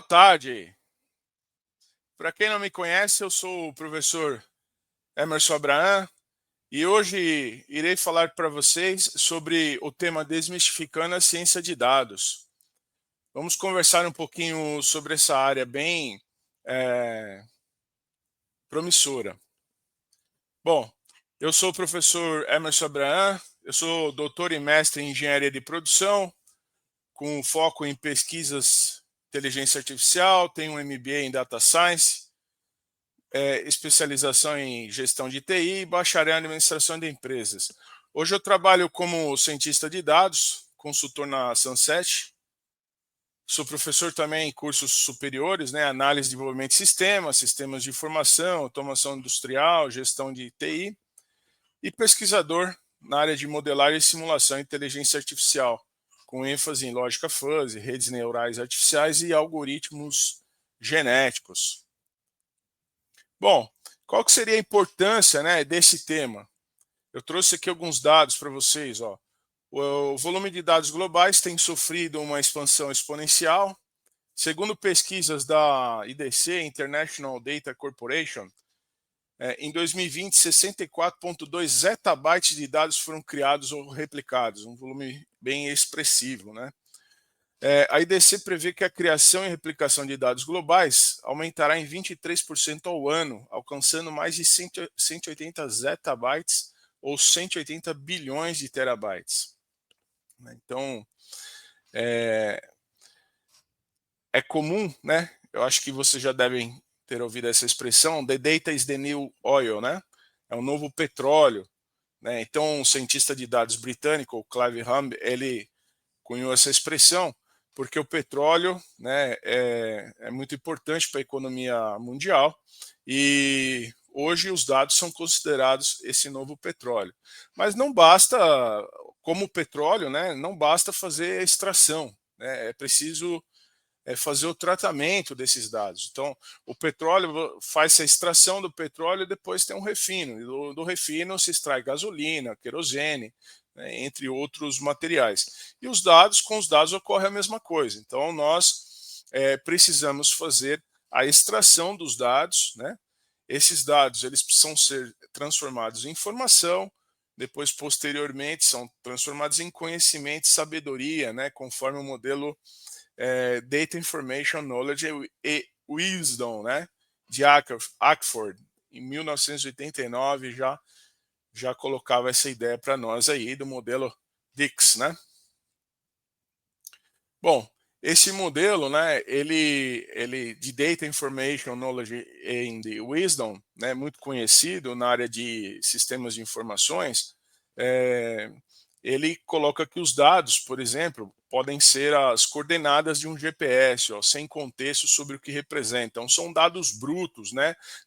tarde. Para quem não me conhece, eu sou o professor Emerson Abraham e hoje irei falar para vocês sobre o tema Desmistificando a Ciência de Dados. Vamos conversar um pouquinho sobre essa área bem promissora. Bom, eu sou o professor Emerson Abraham, eu sou doutor e mestre em Engenharia de Produção, com foco em pesquisas de inteligência artificial, tenho um MBA em Data Science, especialização em gestão de TI e bacharel em administração de empresas. Hoje eu trabalho como cientista de dados, consultor na Sunset. Sou professor também em cursos superiores, análise de desenvolvimento de sistemas, sistemas de informação, automação industrial, gestão de TI e pesquisador na área de modelagem e simulação e inteligência artificial, com ênfase em lógica fuzzy, redes neurais artificiais e algoritmos genéticos. Bom, qual que seria a importância desse tema? Eu trouxe aqui alguns dados para vocês. O volume de dados globais tem sofrido uma expansão exponencial. Segundo pesquisas da IDC, International Data Corporation, em 2020, 64,2 zettabytes de dados foram criados ou replicados, um volume bem expressivo, A IDC prevê que a criação e replicação de dados globais aumentará em 23% ao ano, alcançando mais de 180 zettabytes ou 180 bilhões de terabytes. Então, é comum, eu acho que vocês já devem ter ouvido essa expressão, the data is the new oil, É o novo petróleo. Então, um cientista de dados britânico, Clive Humb, ele cunhou essa expressão porque o petróleo é muito importante para a economia mundial e hoje os dados são considerados esse novo petróleo. Mas não basta, como petróleo, não basta fazer a extração, é preciso fazer o tratamento desses dados. Então, o petróleo faz a extração do petróleo e depois tem um refino. E do refino se extrai gasolina, querosene, entre outros materiais. E com os dados ocorre a mesma coisa. Então, nós precisamos fazer a extração dos dados, Esses dados eles precisam ser transformados em informação, depois, posteriormente, são transformados em conhecimento e sabedoria, conforme o modelo Data Information Knowledge e Wisdom, de Ackford, em 1989 já colocava essa ideia para nós aí do modelo DICS, Bom, esse modelo, ele de Data Information Knowledge and Wisdom, muito conhecido na área de sistemas de informações, ele coloca que os dados, por exemplo, podem ser as coordenadas de um GPS, sem contexto sobre o que representam. São dados brutos,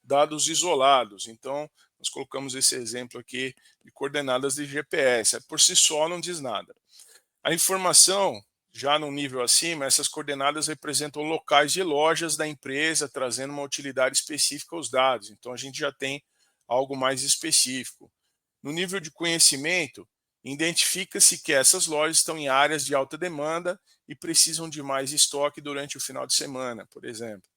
dados isolados. Então, nós colocamos esse exemplo aqui de coordenadas de GPS. Por si só não diz nada. A informação, já no nível acima, essas coordenadas representam locais de lojas da empresa, trazendo uma utilidade específica aos dados. Então, a gente já tem algo mais específico. No nível de conhecimento, identifica-se que essas lojas estão em áreas de alta demanda e precisam de mais estoque durante o final de semana, por exemplo.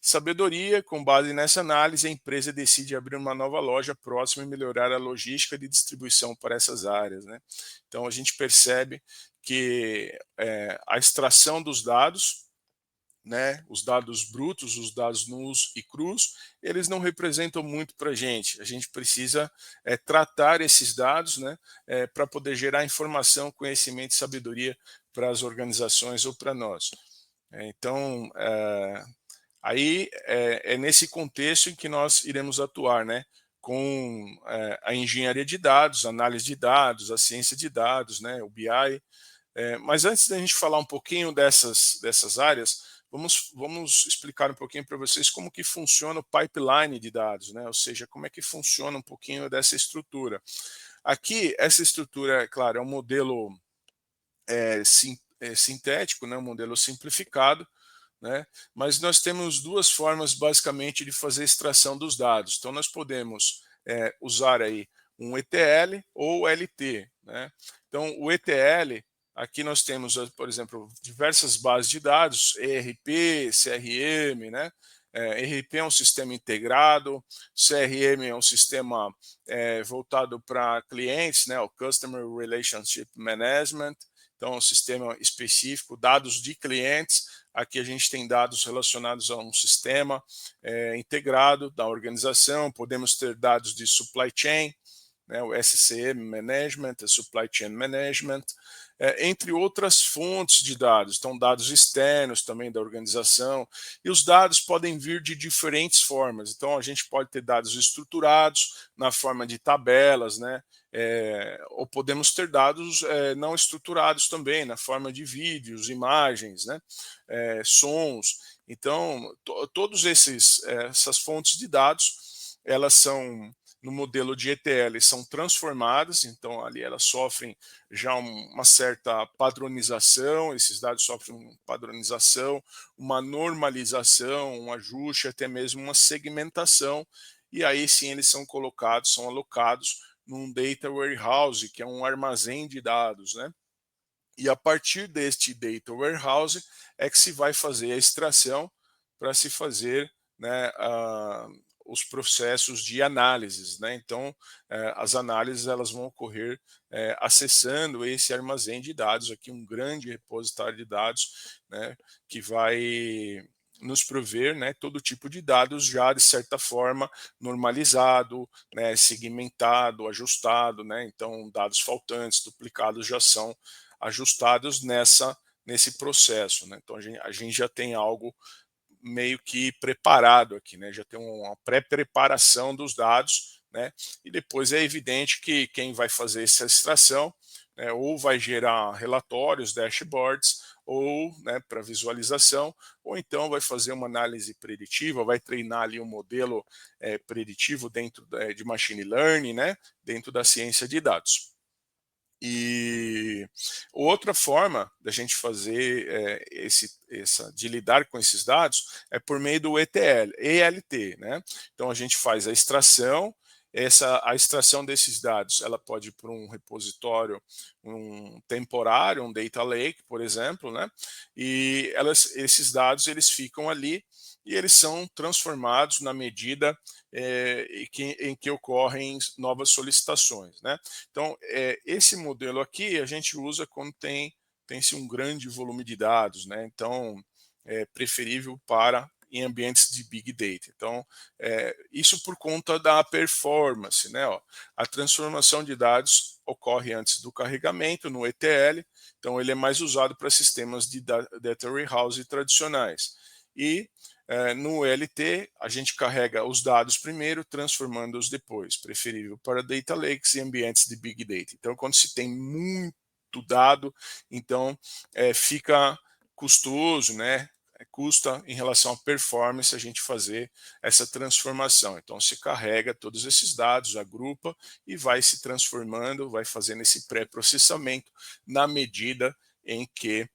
Sabedoria, com base nessa análise, a empresa decide abrir uma nova loja próxima e melhorar a logística de distribuição para essas áreas. Então, a gente percebe que a extração dos dados, os dados brutos, os dados nus e crus, eles não representam muito para a gente. A gente precisa tratar esses dados para poder gerar informação, conhecimento e sabedoria para as organizações ou para nós. Então, aí é nesse contexto em que nós iremos atuar, com a engenharia de dados, análise de dados, a ciência de dados, o BI. Mas antes da gente falar um pouquinho dessas áreas, vamos explicar um pouquinho para vocês como que funciona o pipeline de dados, ou seja, como é que funciona um pouquinho dessa estrutura. Aqui, essa estrutura, é claro, é um modelo sintético, um modelo simplificado, mas nós temos duas formas, basicamente, de fazer a extração dos dados. Então, nós podemos usar aí um ETL ou LT. Então, o ETL Aqui nós temos, por exemplo, diversas bases de dados, ERP, CRM, né? ERP é um sistema integrado, CRM é um sistema voltado para clientes, né? O Customer Relationship Management, então é um sistema específico, dados de clientes. Aqui a gente tem dados relacionados a um sistema integrado da organização, podemos ter dados de supply chain, né, o SCM Management, a Supply Chain Management, entre outras fontes de dados. Então, dados externos também da organização, e os dados podem vir de diferentes formas. Então, a gente pode ter dados estruturados na forma de tabelas, né? Ou podemos ter dados não estruturados também, na forma de vídeos, imagens, né? Sons. Então, todos essas fontes de dados, elas são no modelo de ETL são transformadas, então ali elas sofrem já uma certa padronização, esses dados sofrem uma padronização, uma normalização, um ajuste, até mesmo uma segmentação, e aí sim eles são colocados, são alocados num data warehouse, que é um armazém de dados, né? E a partir deste data warehouse é que se vai fazer a extração para se fazer, né, os processos de análises, né? Então, as análises elas vão ocorrer acessando esse armazém de dados aqui, um grande repositório de dados, né, que vai nos prover, né, todo tipo de dados já de certa forma normalizado, né, segmentado, ajustado, né? Então, dados faltantes, duplicados já são ajustados nesse processo, né? Então a gente já tem algo meio que preparado aqui, né? Já tem uma pré-preparação dos dados, né? E depois é evidente que quem vai fazer essa extração, né, ou vai gerar relatórios, dashboards, ou, né, para visualização, ou então vai fazer uma análise preditiva, vai treinar ali um modelo preditivo dentro de machine learning, né, dentro da ciência de dados. E outra forma da gente fazer de lidar com esses dados é por meio do ELT, né? Então a gente faz a extração, a extração desses dados, ela pode ir para um repositório, um temporário, um data lake, por exemplo, né? E esses dados eles ficam ali e eles são transformados na medida em que ocorrem novas solicitações, né? Então, esse modelo aqui a gente usa quando tem-se um grande volume de dados, né? Então, é preferível para em ambientes de Big Data. Então, isso por conta da performance, né? Ó, a transformação de dados ocorre antes do carregamento no ETL, então ele é mais usado para sistemas de data warehouse tradicionais. E no ELT, a gente carrega os dados primeiro, transformando-os depois, preferível para data lakes e ambientes de Big Data. Então, quando se tem muito dado, então fica custoso, né? Custa em relação à performance a gente fazer essa transformação. Então, se carrega todos esses dados, agrupa e vai se transformando, vai fazendo esse pré-processamento na medida em que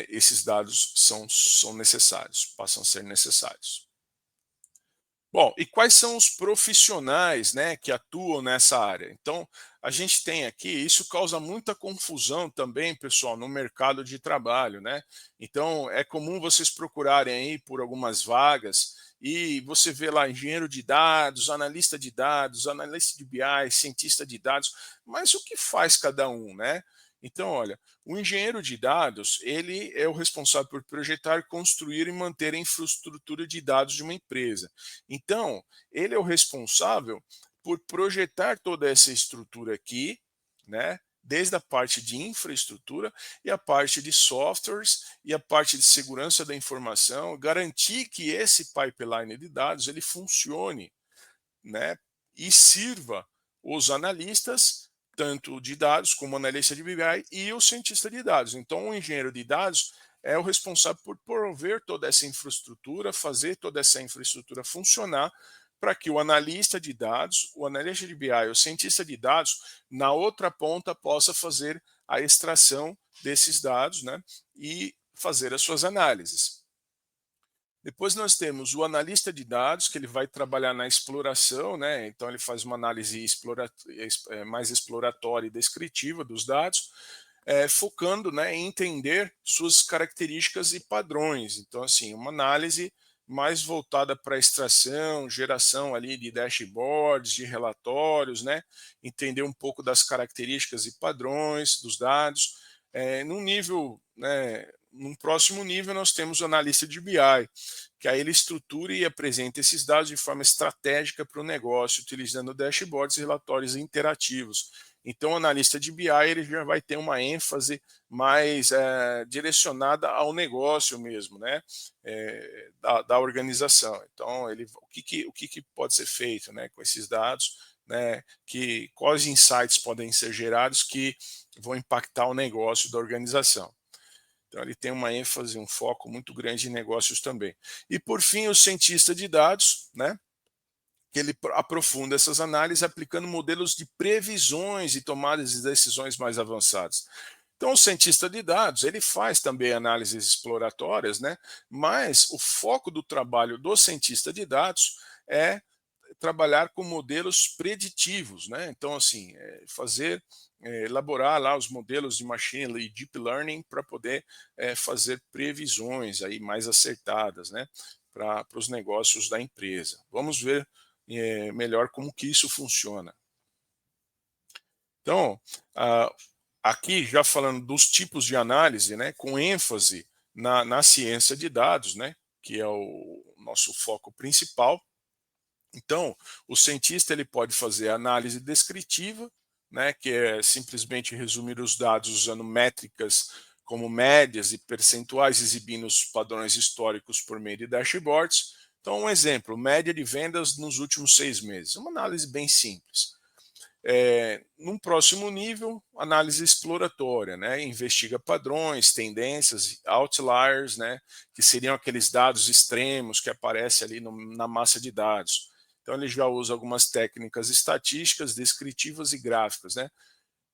esses dados são necessários, passam a ser necessários. Bom, e quais são os profissionais, né, que atuam nessa área? Então, a gente tem aqui, isso causa muita confusão também, pessoal, no mercado de trabalho, né? Então, é comum vocês procurarem aí por algumas vagas e você vê lá engenheiro de dados, analista de BI, cientista de dados, mas o que faz cada um, né? Então, olha, o engenheiro de dados, ele é o responsável por projetar, construir e manter a infraestrutura de dados de uma empresa. Então, ele é o responsável por projetar toda essa estrutura aqui, né? Desde a parte de infraestrutura e a parte de softwares e a parte de segurança da informação, garantir que esse pipeline de dados ele funcione, né, e sirva os analistas, tanto de dados como analista de BI e o cientista de dados. Então, o engenheiro de dados é o responsável por prover toda essa infraestrutura, fazer toda essa infraestrutura funcionar para que o analista de dados, o analista de BI, o cientista de dados, na outra ponta possa fazer a extração desses dados, né, e fazer as suas análises. Depois nós temos o analista de dados, que ele vai trabalhar na exploração, né? Então ele faz uma análise mais exploratória e descritiva dos dados. focando, né, em entender suas características e padrões. Então, assim, uma análise mais voltada para extração, geração ali de dashboards, de relatórios, né, entender um pouco das características e padrões dos dados. Num nível, né, num próximo nível, nós temos o analista de BI, que aí ele estrutura e apresenta esses dados de forma estratégica para o negócio, utilizando dashboards e relatórios interativos. Então, o analista de BI ele já vai ter uma ênfase mais direcionada ao negócio mesmo, né, da organização. Então, o que pode ser feito, né, com esses dados, né, quais insights podem ser gerados que vão impactar o negócio da organização. Então, ele tem uma ênfase, um foco muito grande em negócios também. E, por fim, o cientista de dados, né, que ele aprofunda essas análises aplicando modelos de previsões e tomadas de decisões mais avançadas. Então, o cientista de dados, ele faz também análises exploratórias, né? Mas o foco do trabalho do cientista de dados é trabalhar com modelos preditivos, né? Então, assim, elaborar lá os modelos de machine e deep learning para poder fazer previsões aí mais acertadas, né? Para os negócios da empresa. Vamos ver melhor como que isso funciona. Então, ah, aqui já falando dos tipos de análise, né, com ênfase na ciência de dados, né, que é o nosso foco principal. Então, o cientista ele pode fazer análise descritiva, né, que é simplesmente resumir os dados usando métricas como médias e percentuais, exibindo os padrões históricos por meio de dashboards. Então, um exemplo, média de vendas nos últimos 6 meses. Uma análise bem simples. Num próximo nível, análise exploratória, né? Investiga padrões, tendências, outliers, né? Que seriam aqueles dados extremos que aparecem ali na massa de dados. Então ele já usa algumas técnicas estatísticas, descritivas e gráficas, né?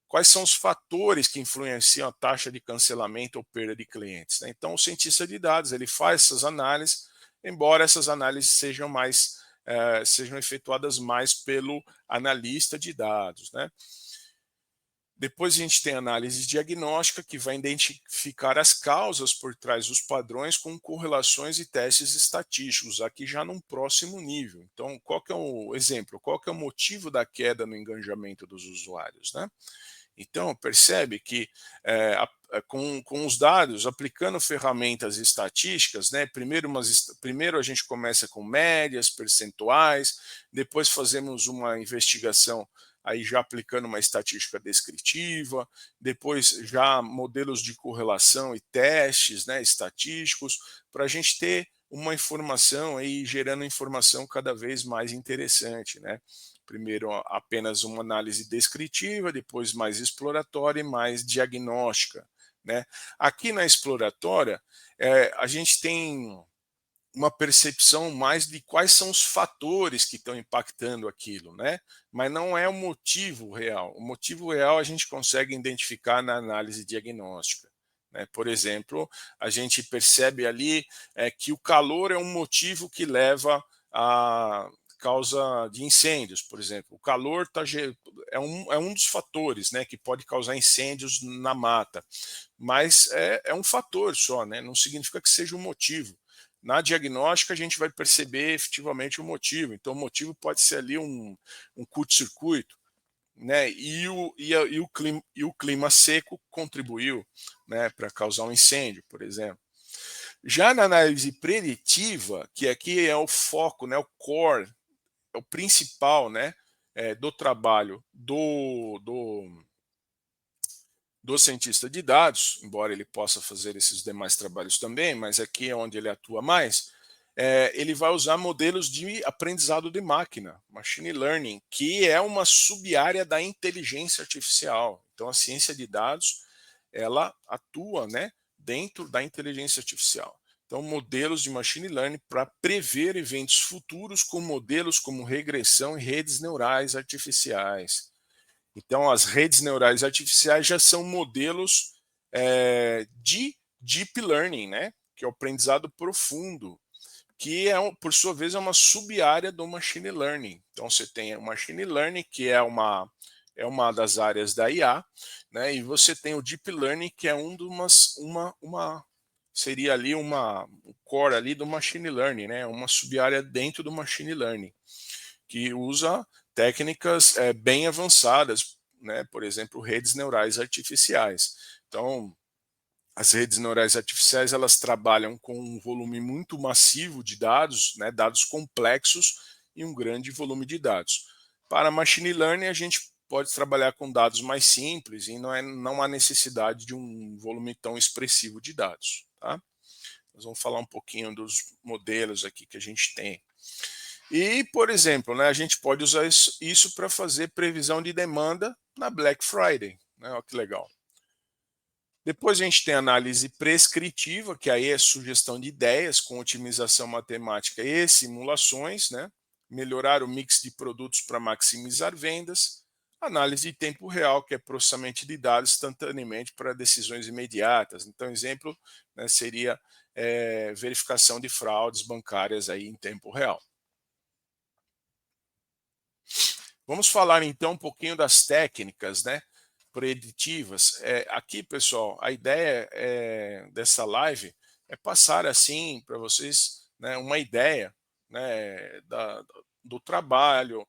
Quais são os fatores que influenciam a taxa de cancelamento ou perda de clientes, né? Então o cientista de dados ele faz essas análises, embora essas análises sejam efetuadas mais pelo analista de dados, né? Depois a gente tem a análise diagnóstica, que vai identificar as causas por trás dos padrões com correlações e testes estatísticos, aqui já num próximo nível. Então, qual que é o exemplo? Qual que é o motivo da queda no engajamento dos usuários, né? Então, percebe que com os dados, aplicando ferramentas estatísticas, né, primeiro a gente começa com médias, percentuais, depois fazemos uma investigação aí já aplicando uma estatística descritiva, depois já modelos de correlação e testes, né, estatísticos, para a gente ter uma informação aí gerando informação cada vez mais interessante, né? Primeiro apenas uma análise descritiva, depois mais exploratória e mais diagnóstica, né? Aqui na exploratória, a gente tem uma percepção mais de quais são os fatores que estão impactando aquilo, né? Mas não é o motivo real. O motivo real a gente consegue identificar na análise diagnóstica, né? Por exemplo, a gente percebe ali que o calor é um motivo que leva a causa de incêndios, por exemplo. O calor é um dos fatores, né, que pode causar incêndios na mata, mas é um fator só, né? Não significa que seja um motivo. Na diagnóstica, a gente vai perceber efetivamente o motivo. Então, o motivo pode ser ali um curto-circuito, né? E o clima seco contribuiu, né, para causar um incêndio, por exemplo. Já na análise preditiva, que aqui é o foco, né, o core, é o principal, né, do trabalho do cientista de dados, embora ele possa fazer esses demais trabalhos também, mas aqui é onde ele atua mais, ele vai usar modelos de aprendizado de máquina, machine learning, que é uma sub-área da inteligência artificial. Então, a ciência de dados, ela atua, né, dentro da inteligência artificial. Então, modelos de machine learning para prever eventos futuros com modelos como regressão e redes neurais artificiais. Então, as redes neurais artificiais já são modelos de deep learning, né? Que é o aprendizado profundo, que por sua vez é uma sub-área do machine learning. Então, você tem o machine learning, que é é uma das áreas da IA, né? E você tem o Deep Learning, que é seria ali um core ali do Machine Learning, né? Uma sub-área dentro do Machine Learning, que usa técnicas bem avançadas, né? Por exemplo, redes neurais artificiais. Então, as redes neurais artificiais, elas trabalham com um volume muito massivo de dados, né, dados complexos e um grande volume de dados. Para machine learning, a gente pode trabalhar com dados mais simples e não há necessidade de um volume tão expressivo de dados. Tá? Nós vamos falar um pouquinho dos modelos aqui que a gente tem. E, por exemplo, né, a gente pode usar isso para fazer previsão de demanda na Black Friday. Né? Olha que legal. Depois a gente tem análise prescritiva, que aí é sugestão de ideias com otimização matemática e simulações, né? Melhorar o mix de produtos para maximizar vendas. Análise de tempo real, que é processamento de dados instantaneamente para decisões imediatas. Então, exemplo, né, seria verificação de fraudes bancárias aí em tempo real. Vamos falar então um pouquinho das técnicas, né, preditivas. Aqui, pessoal, a ideia dessa live é passar assim para vocês, né, uma ideia, né, do trabalho,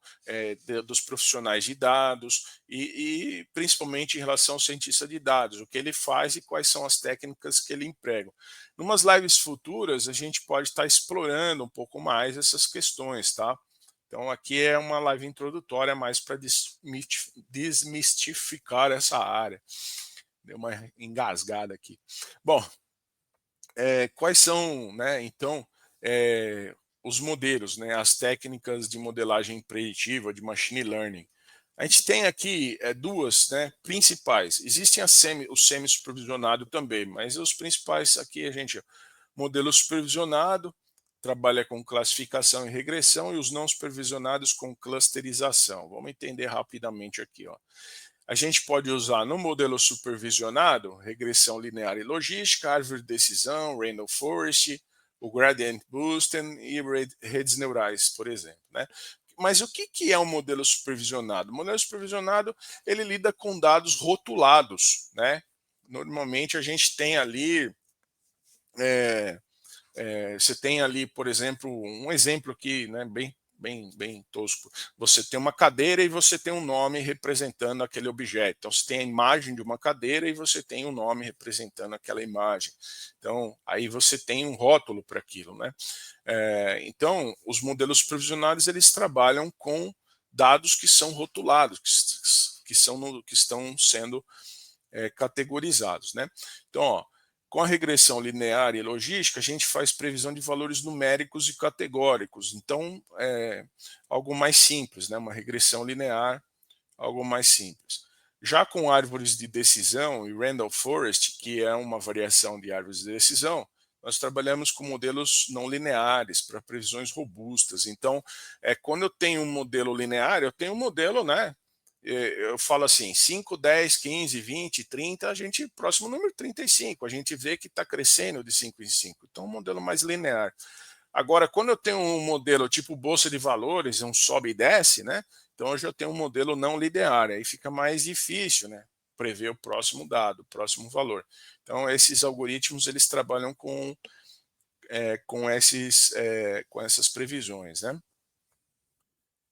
dos profissionais de dados e principalmente em relação ao cientista de dados, o que ele faz e quais são as técnicas que ele emprega. Numas lives futuras, a gente pode estar explorando um pouco mais essas questões, tá? Então, aqui é uma live introdutória mais para desmistificar essa área. Deu uma engasgada aqui. Bom, quais são, né, então, os modelos, né, as técnicas de modelagem preditiva, de machine learning? A gente tem aqui duas, né, principais. Existem o semi-supervisionado também, mas os principais aqui a gente, modelo supervisionado, trabalha com classificação e regressão, e os não supervisionados com clusterização. Vamos entender rapidamente aqui. Ó. A gente pode usar no modelo supervisionado, regressão linear e logística, árvore de decisão, Randall Forest, o gradient boosting e redes neurais, por exemplo. Né? Mas o que é um modelo supervisionado? O modelo supervisionado, ele lida com dados rotulados. Né? Normalmente a gente tem ali você tem ali, por exemplo, um exemplo aqui, né, bem tosco. Você tem uma cadeira e você tem um nome representando aquele objeto. Então, você tem a imagem de uma cadeira e você tem um nome representando aquela imagem. Então, aí você tem um rótulo para aquilo, né? Então, os modelos supervisionados, eles trabalham com dados que são rotulados, que estão sendo categorizados, né? Então, ó, com a regressão linear e logística, a gente faz previsão de valores numéricos e categóricos. Então, algo mais simples, né? Uma regressão linear, algo mais simples. Já com árvores de decisão e Randall Forest, que é uma variação de árvores de decisão, nós trabalhamos com modelos não lineares para previsões robustas. Então, quando eu tenho um modelo linear, eu tenho um modelo, né? Eu falo assim, 5, 10, 15, 20, 30, a gente, próximo número 35, a gente vê que está crescendo de 5 em 5. Então, um modelo mais linear. Agora, quando eu tenho um modelo tipo bolsa de valores, um sobe e desce, né? Então, hoje eu tenho um modelo não linear, aí fica mais difícil, né? Prever o próximo dado, o próximo valor. Então, esses algoritmos, eles trabalham com essas previsões, né?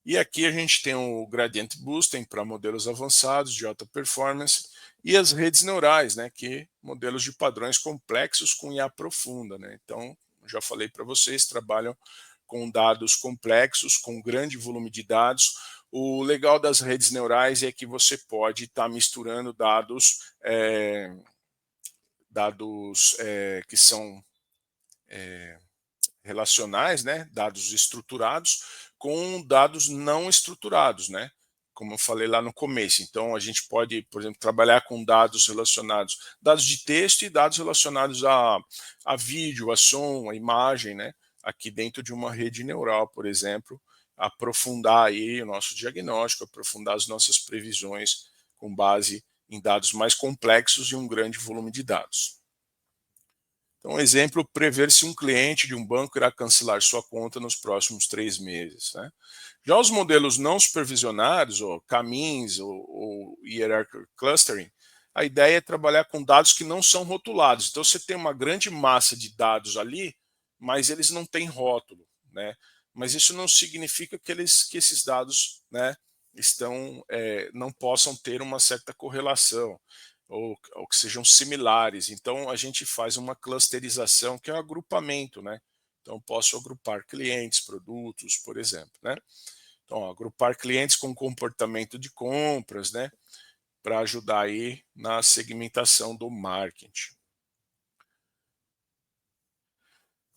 E aqui a gente tem o Gradient Boosting para modelos avançados de alta performance e as redes neurais, né, que modelos de padrões complexos com IA profunda. Né? Então, já falei para vocês, trabalham com dados complexos, com grande volume de dados. O legal das redes neurais é que você pode estar misturando dados que são relacionais, né, dados estruturados, com dados não estruturados, né, como eu falei lá no começo. Então, a gente pode, por exemplo, trabalhar com dados relacionados, dados de texto e dados relacionados a vídeo, a som, a imagem, né, aqui dentro de uma rede neural, por exemplo, aprofundar aí o nosso diagnóstico, aprofundar as nossas previsões com base em dados mais complexos e um grande volume de dados. Então, exemplo, prever se um cliente de um banco irá cancelar sua conta nos próximos 3 meses, né? Já os modelos não supervisionados, ou CAMINs, ou Hierarchical Clustering, a ideia é trabalhar com dados que não são rotulados. Então, você tem uma grande massa de dados ali, mas eles não têm rótulo, né? Mas isso não significa que esses dados, né, não possam ter uma certa correlação ou que sejam similares. Então, a gente faz uma clusterização, que é um agrupamento, né? Então, posso agrupar clientes, produtos, por exemplo, né? Então, agrupar clientes com comportamento de compras, né? Para ajudar aí na segmentação do marketing.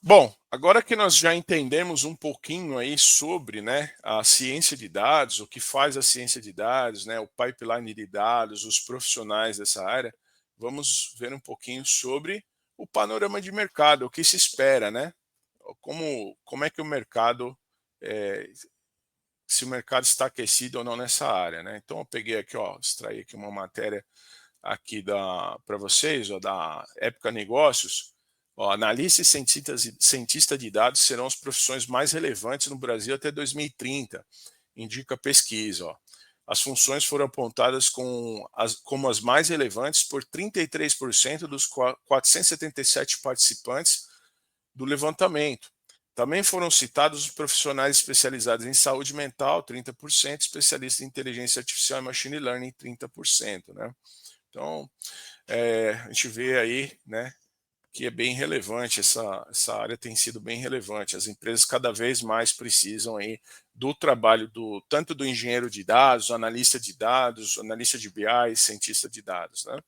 Bom, agora que nós já entendemos um pouquinho aí sobre, né, a ciência de dados, o que faz a ciência de dados, né, o pipeline de dados, os profissionais dessa área, vamos ver um pouquinho sobre o panorama de mercado, o que se espera, né? Como é que o mercado, eh, se o mercado está aquecido ou não nessa área, né? Então eu peguei aqui, ó, extraí aqui uma matéria aqui para vocês, ó, da Época Negócios. Ó, analista e cientista de dados serão as profissões mais relevantes no Brasil até 2030, indica a pesquisa. Ó. As funções foram apontadas como as mais relevantes por 33% dos 477 participantes do levantamento. Também foram citados os profissionais especializados em saúde mental, 30%, especialistas em inteligência artificial e machine learning, 30%. Né? Então, a gente vê aí, né, que é bem relevante, essa área tem sido bem relevante. As empresas cada vez mais precisam aí do trabalho tanto do engenheiro de dados, analista de BI, cientista de dados, né?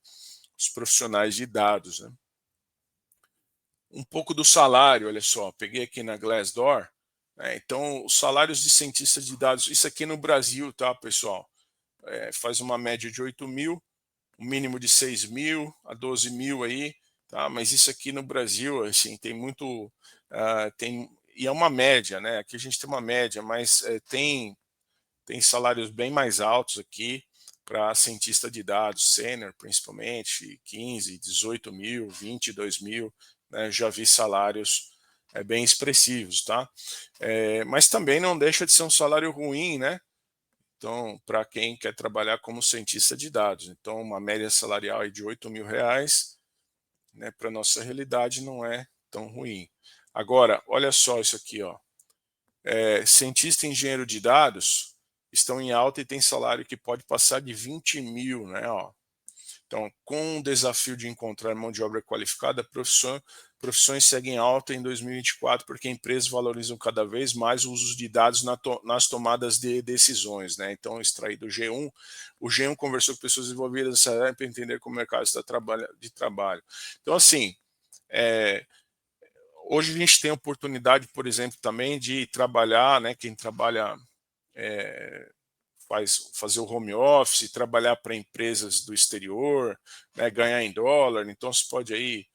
Os profissionais de dados, né? Um pouco do salário, olha só, peguei aqui na Glassdoor, né? Então, os salários de cientistas de dados, isso aqui no Brasil, tá, pessoal? Faz uma média de 8 mil, um mínimo de 6 mil a 12 mil aí, tá? Mas isso aqui no Brasil, assim, tem muito, e é uma média, né? Aqui a gente tem uma média, mas tem salários bem mais altos aqui para cientista de dados, sênior principalmente, 15, 18 mil, 22 mil, né? Já vi salários bem expressivos, tá? Mas também não deixa de ser um salário ruim, né? Então, para quem quer trabalhar como cientista de dados. Então, uma média salarial aí de 8 mil reais, né, para nossa realidade não é tão ruim. Agora, olha só isso aqui, ó. Cientista e engenheiro de dados estão em alta e tem salário que pode passar de 20 mil, né? Ó. Então, com o desafio de encontrar mão de obra qualificada, profissões seguem alta em 2024 porque empresas valorizam cada vez mais o uso de dados nas tomadas de decisões, né? Então, extraí do G1, o G1 conversou com pessoas envolvidas nessa área para entender como o mercado está de trabalho. Então, assim, hoje a gente tem a oportunidade, por exemplo, também de trabalhar, né? Quem trabalha é, fazer o home office, trabalhar para empresas do exterior, né, ganhar em dólar, então você pode aí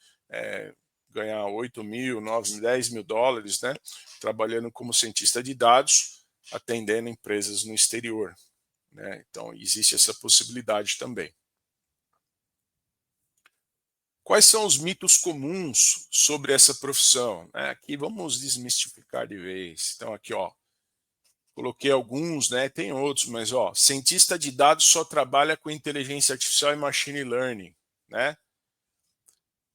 ganhar 8 mil, 9 mil, 10 mil dólares, né, trabalhando como cientista de dados, atendendo empresas no exterior. Né, então existe essa possibilidade também. Quais são os mitos comuns sobre essa profissão? Aqui vamos desmistificar de vez. Então aqui, ó, coloquei alguns, né? Tem outros, mas ó, cientista de dados só trabalha com inteligência artificial e machine learning, né?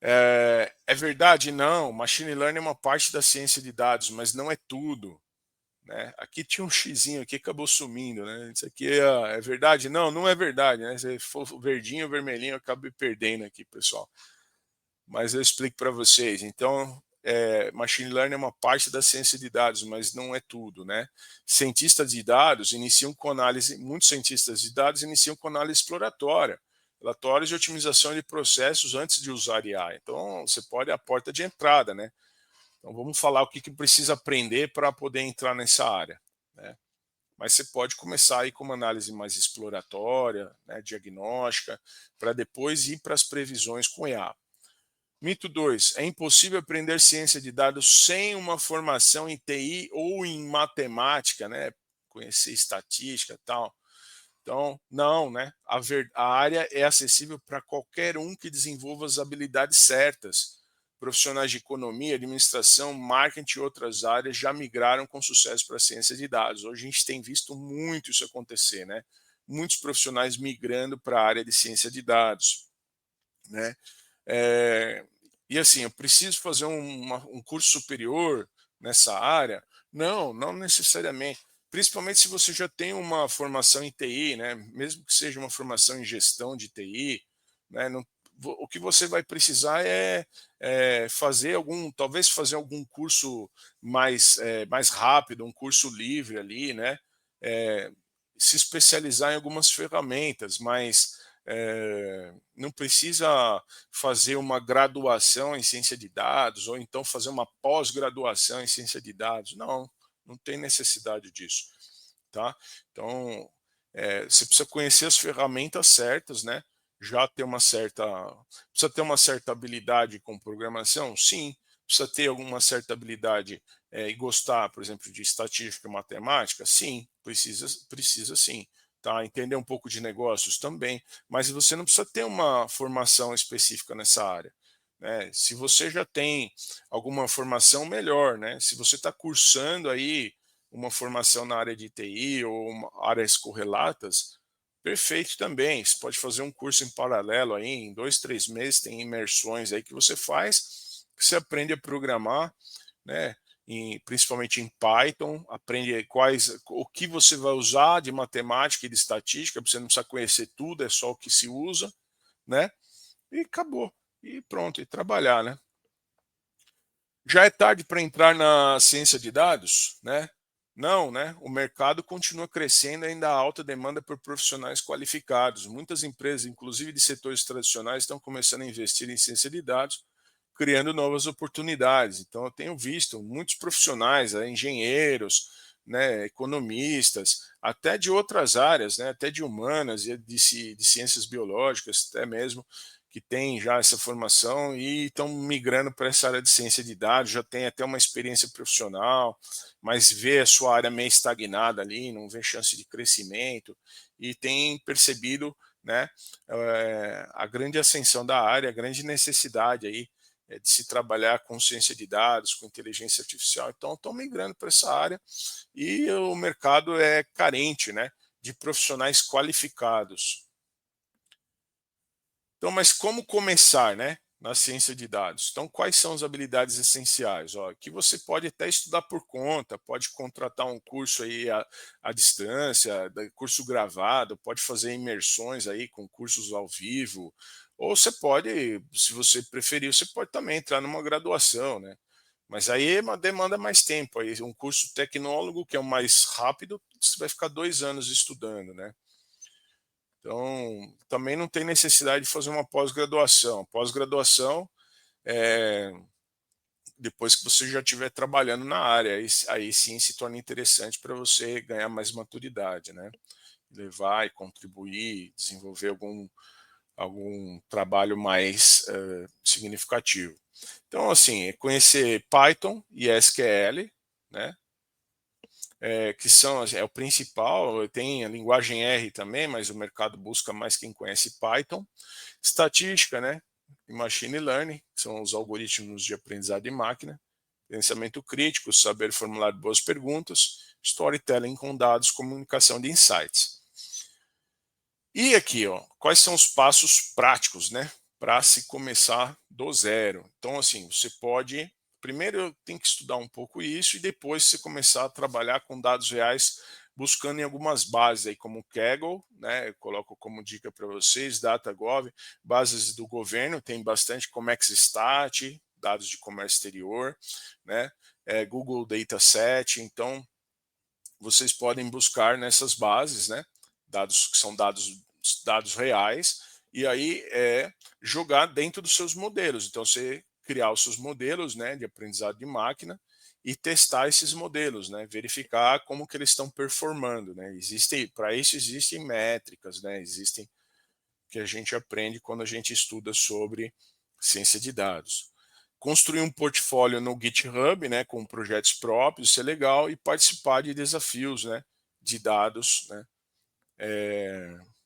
É verdade? Não. Machine learning é uma parte da ciência de dados, mas não é tudo, né? Aqui tinha um xizinho aqui que acabou sumindo, né? Isso aqui é verdade? Não, não é verdade, né? Se for verdinho, vermelhinho, eu acabo me perdendo aqui, pessoal. Mas eu explico para vocês. Então, machine learning é uma parte da ciência de dados, mas não é tudo, né? Cientistas de dados iniciam com análise, muitos cientistas de dados iniciam com análise exploratória, relatórios de otimização de processos antes de usar IA. Então, você pode a porta de entrada, né? Então, vamos falar o que precisa aprender para poder entrar nessa área, né? Mas você pode começar aí com uma análise mais exploratória, né, diagnóstica, para depois ir para as previsões com IA. Mito 2: é impossível aprender ciência de dados sem uma formação em TI ou em matemática, né? Conhecer estatística e tal. Então, não, né? A área é acessível para qualquer um que desenvolva as habilidades certas. profissionais de economia, administração, marketing e outras áreas já migraram com sucesso para a ciência de dados. Hoje a gente tem visto muito isso acontecer, né? Muitos profissionais migrando para a área de ciência de dados, né? É, e assim, eu preciso fazer um curso superior nessa área? Não, não necessariamente. Principalmente se você já tem uma formação em TI, né? Mesmo que seja uma formação em gestão de TI, né? O que você vai precisar é fazer talvez fazer algum curso mais rápido, um curso livre ali, né? É, se especializar em algumas ferramentas, mas não precisa fazer uma graduação em ciência de dados ou então fazer uma pós-graduação em ciência de dados. Não, não tem necessidade disso, tá? Então, você precisa conhecer as ferramentas certas, né? Já ter uma certa, precisa ter uma certa habilidade com programação, sim. Precisa ter alguma certa habilidade e gostar, por exemplo, de estatística e matemática, sim. Precisa sim. Tá? Entender um pouco de negócios também, mas você não precisa ter uma formação específica nessa área, né? Se você já tem alguma formação, melhor, né? Se você está cursando aí uma formação na área de TI ou áreas correlatas, perfeito também. Você pode fazer um curso em paralelo aí, em 2, 3 meses, tem imersões aí que você faz, que você aprende a programar, né? Principalmente em Python, aprende o que você vai usar de matemática e de estatística, você não precisa conhecer tudo, é só o que se usa, né? E acabou. E pronto, e trabalhar, né? Já é tarde para entrar na ciência de dados, né? Não, né? O mercado continua crescendo, ainda há alta demanda por profissionais qualificados. Muitas empresas, inclusive de setores tradicionais, estão começando a investir em ciência de dados, criando novas oportunidades. Então, eu tenho visto muitos profissionais, engenheiros, né, economistas, até de outras áreas, né, até de humanas e de ciências biológicas, até mesmo, que têm já essa formação e estão migrando para essa área de ciência de dados, já tem até uma experiência profissional, mas vê a sua área meio estagnada ali, não vê chance de crescimento e tem percebido, né, a grande ascensão da área, a grande necessidade aí de se trabalhar com ciência de dados, com inteligência artificial. Então, estão migrando para essa área e o mercado é carente, né, de profissionais qualificados. Então, mas como começar, né, na ciência de dados? Então, quais são as habilidades essenciais? Ó, que você pode até estudar por conta, pode contratar um curso aí à distância, curso gravado, pode fazer imersões aí com cursos ao vivo, ou você pode, se você preferir, você pode também entrar numa graduação, né? Mas aí demanda mais tempo. Aí um curso tecnólogo, que é o mais rápido, você vai ficar 2 anos estudando, né? Então, também não tem necessidade de fazer uma pós-graduação. Pós-graduação é depois que você já estiver trabalhando na área, aí sim se torna interessante para você ganhar mais maturidade, né? Levar e contribuir, desenvolver algum trabalho mais significativo. Então, assim, é conhecer Python e SQL, né? Que são é o principal, tem a linguagem R também, mas o mercado busca mais quem conhece Python. Estatística, né? E machine learning, que são os algoritmos de aprendizado de máquina. Pensamento crítico, saber formular boas perguntas. Storytelling com dados, comunicação de insights. E aqui, ó, quais são os passos práticos, né, para se começar do zero? Então, assim, você pode. Primeiro, tem que estudar um pouco isso e depois você começar a trabalhar com dados reais, buscando em algumas bases aí, como o Kaggle, né? Eu coloco como dica para vocês, DataGov, bases do governo, tem bastante como Exstat, dados de comércio exterior, né? Google Dataset, então vocês podem buscar nessas bases, né? Dados que são dados reais, e aí jogar dentro dos seus modelos. Então, você criar os seus modelos, né, de aprendizado de máquina e testar esses modelos, né, verificar como que eles estão performando, né. Para isso existem métricas, né, existem que a gente aprende quando a gente estuda sobre ciência de dados. Construir um portfólio no GitHub, né, com projetos próprios, isso é legal, e participar de desafios, né, de dados, né,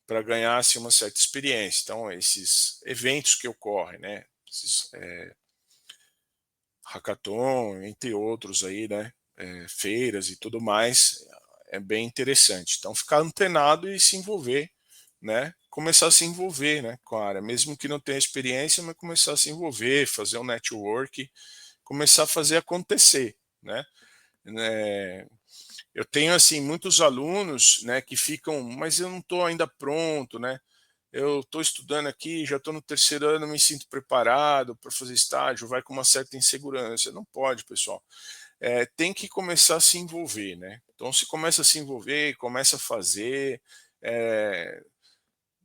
para ganhar assim, uma certa experiência. Então, esses eventos que ocorrem, né, esses hackathon, entre outros aí, né? Feiras e tudo mais, é bem interessante. Então, ficar antenado e se envolver, né? Começar a se envolver, né, com a área, mesmo que não tenha experiência, mas começar a se envolver, fazer um network, começar a fazer acontecer, né? Eu tenho assim muitos alunos, né, que ficam, mas eu não estou ainda pronto, né? Eu estou estudando aqui, já estou no terceiro ano, me sinto preparado para fazer estágio, vai com uma certa insegurança. Não pode, pessoal. Tem que começar a se envolver, né? Então, se começa a se envolver, começa a fazer, é,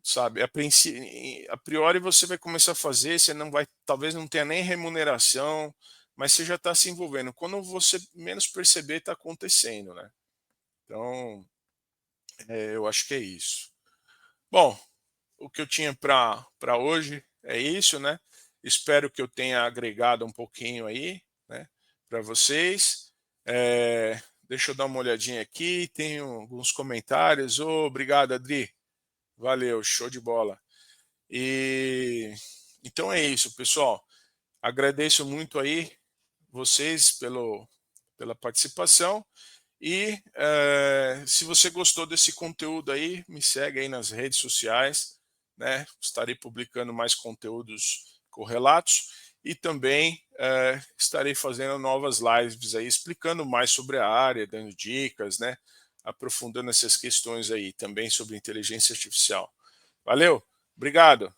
sabe? A priori você vai começar a fazer, você não vai, talvez não tenha nem remuneração, mas você já está se envolvendo. Quando você menos perceber, está acontecendo, né? Então, eu acho que é isso. Bom, o que eu tinha para hoje é isso, né? Espero que eu tenha agregado um pouquinho aí, né, para vocês. Deixa eu dar uma olhadinha aqui, tem alguns comentários. Obrigado, Adri. Valeu, show de bola. E então é isso, pessoal. Agradeço muito aí vocês pela participação. E se você gostou desse conteúdo aí, me segue aí nas redes sociais, né? Estarei publicando mais conteúdos correlatos e também estarei fazendo novas lives aí explicando mais sobre a área, dando dicas, né? Aprofundando essas questões aí também sobre inteligência artificial. Valeu, obrigado.